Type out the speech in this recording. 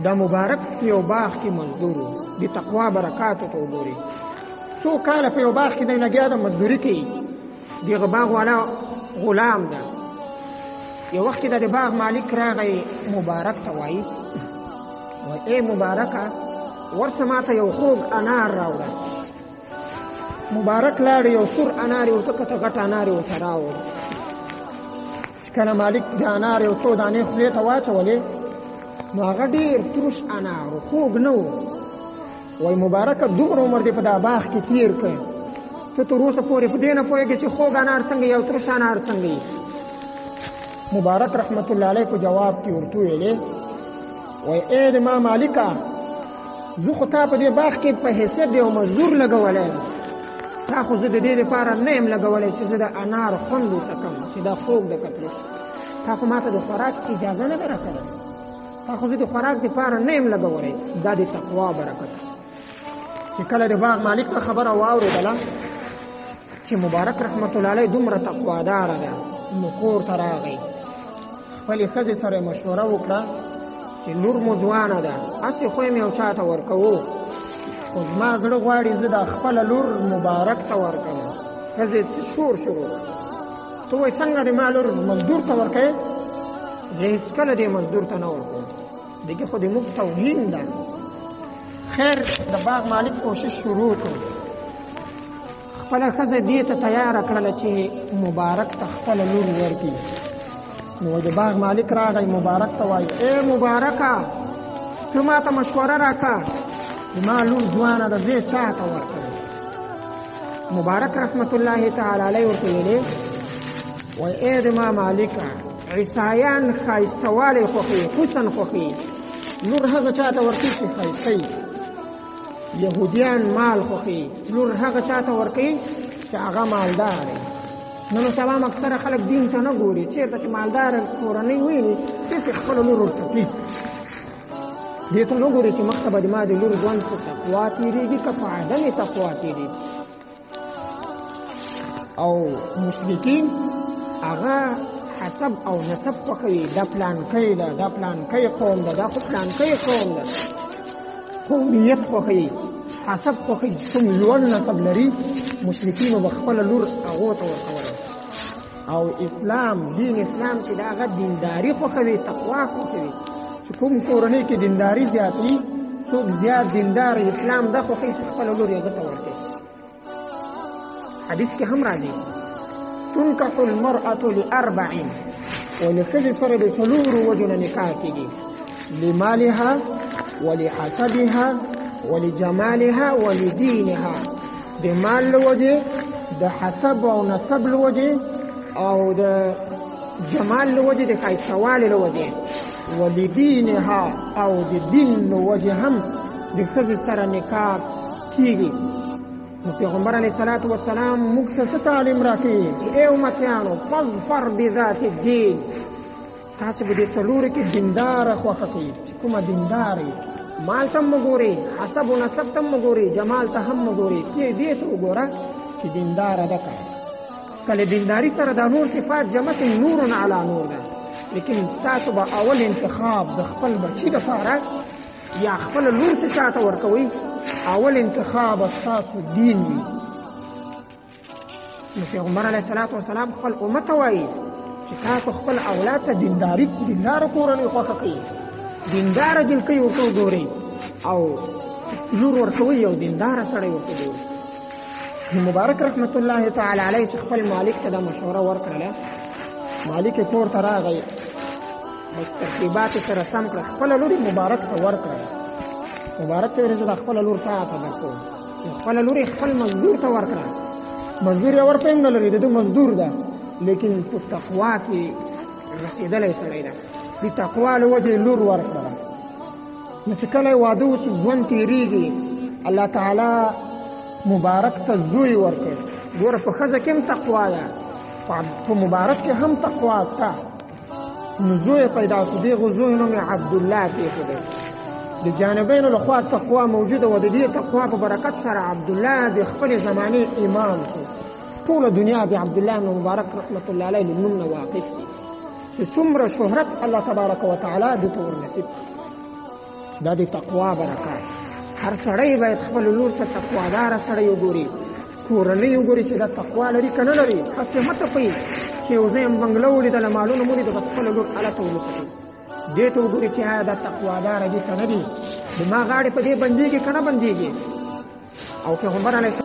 دا مبارک یو باغ کې مزدور و د تقوا برکاتو ته وګورئ څو کاله په یو باغ کې دی لګیا ده مزدوري کوي دغه باغ والا غلام ده یو وخت کې د باغ مالک راغی مبارک ته وایي ای مبارکه ورسه ماته یو خوږ انار راوړه مبارک لاړ یو سور انار یې ورته کته غټ انار یې ورته راوړ چې کله مالک د انار یو څو دانې خولې ته واچولې نو هغه ډېر تروش انار و خوږ نه و وایي مبارکه دومره عمر دې په دا باغ کې تېر کړ ته تر اوسه پورې په دې نه پوهېږې چې خوږ انار څنګه یو تروش انار څنګه وي مبارک رحمت الله علیه په جواب کې ورته ویلې وایي ای د ما مالکه زه خو تا په دې باغ کې په حیثیت د یو مزدور لګولی تا خو زه د دې دپاره نه یم لګولی چې زه د انار خوند وڅکم چې دا خوږ د کتروش تا خو ماته د خوراک اجازه نه ده راکړې تا خو زه د خوراک دپاره نه یم لګولی دا د تقوا برکت چې کله د باغ مالک ته خبره واورېدله چې مبارک رحمت الله علیه دومره تقواداره ده نو کور ته راغی خپلې ښځې سره یې مشوره وکړه چې لور مو ځوانه ده هسې خو یې یو چا ته ورکوو خو زما زړه غواړي زه دا خپله لور مبارک ته ورکړم ښځې شور شروع کړه ته وایي څنګه د ما لور مزدور ته ورکوې زه هېڅکله دې مزدور ته نه ورکوم دګې خو د موږ توهین ده خیر د باغ مالک کوشش شروع کړ خپله ښځه دې ته تیاره کړله چې مبارک ته خپله لور ورکړي نو د باغ مالک راغی مبارک ته وایي ای مبارکه ته ما ته مشوره راکړه زما لور ځوانه ده زه یې چا ته ورکړم مبارک رحمت الله تعالی علیه ورته ویلې وایي ای د ما مالکه عیسایان ښایستهوالی خوښوي حسن خوښوي لور هغه چا ته ورکوي چې ښایسته وي یهودیان مال خوښوي لور هغه چا ته ورکوي چې هغه مالدار وي نن سبا اکثره خلک دین ته نه ګوري چېرته چې مالدار کورنۍ ویني هسې خپله لور ورته کړي دې ته نه ګوري چې مخته به د ما د لور ژوند په تقوا تېرېږي که په عدم تقوا تېرېږي او مشرکین هغه حسب او نسب خوښوي دا پلانکی ده دا پلانکی قوم ده دا خو پلانکی قوم ده قومیت خوښوي حسب خوښوي کوم لوړ نسب لري مشرکینو به خپله لور هغو ته ورکوله او اسلام دین اسلام چې د هغه دینداري خوښوي تقوا خوښوي چې کوم کورنۍ کې دینداري زیات وي څوک زیات دیندار اسلام دا خوښوي چې خپله لور یې هغه ته ورکوي حدیث کې هم راځي تنکح المرأة لأربع ولښځې سره د څلورو وجو نه نکاح کېږي لمالها ولحسبها ولجمالها ولدينها د مال له وجې د حسب او نسب له وجې او د جمال له وجې د ښایستهوالي له وجې ولدينها او د دین له وجې هم د ښځې سره نکاح کېږي نو پیغمبر علیه الصلاة والسلام موږ ته څه تعلیم راکوي ای امتیانو فاظفر بذات الدین تاسې به دې څلورو کې دینداره خوښه کوي چې کومه دینداره مال ته هم وګورئ حسب و نسب ته هم وګورئ جمال ته هم وګورئ دې ته وګوره چې دینداره ده که کله دینداري سره دا نور صفات جمع سي نور علی نور ده لیکن ستاسو به اول انتخاب د خپل بچي دپاره یا خپل لور چې چاته ورکوئ اول انتخاب ستاسو دین وي نو پیغمبر علیه الصلاة والسلام خپل امت ته وایي چې تاسو خپل اولاد ته دینداره کورنۍ خوښه کوي دینداره جلکۍ ورته وګورئ او لور ورکوئ یو دینداره سړی ورته وګورئ نو مبارک رحمت الله تعالی علیه چې خپل مالک ته دا مشوره ورکړله مالک یې کور ته راغی بس ترتیبات یې سره سم کړه خپله لور یې مبارک ته ورکړه مبارک ته یې زه دا خپله لور تا ته درکوم نو خپله لور یې خپل مزدور ته ورکړه مزدور یې ورته هم نه لري د ده مزدور ده لیکن په تقوا کې رسېدلی سړی ده د تقوا له وجې لور ورکړله نو چې کله یې واده وسو ژوند تېرېږي الله تعالی مبارک ته زوی ورکړ ګوره په ښځه کې هم تقوا ده په مبارک کې هم تقوا سته نو زوی پیدا سو دغه زوی نوم یې عبدالله کېښودی د جانبینو له خوا تقوا موجوده وه د دې تقوا په برکت سره عبدالله د خپلې زمانې امام شو ټوله دنیا د عبدالله بن مبارک رحمت الله علیه له نوم نه واقف دي چې څومره شهرت الله تبارک وتعالی د ته ورنصیب دا د تقوا برکات. هر سړی باید خپل لور ته تقواداره سړی وګوري، کورنۍ وګوري چې دا تقوا لري که نه لري. هسې مه تپئ چې یو ځای بنګله ولیدله، مالونه مو ولیده، بس خپله لور هلته ولوکتئ. دې ته وګوري چې آیا دا تقواداره دي که نه دي، دماغ غاړې په دې بندېږي که نه بندېږي. او پیغمبر علیه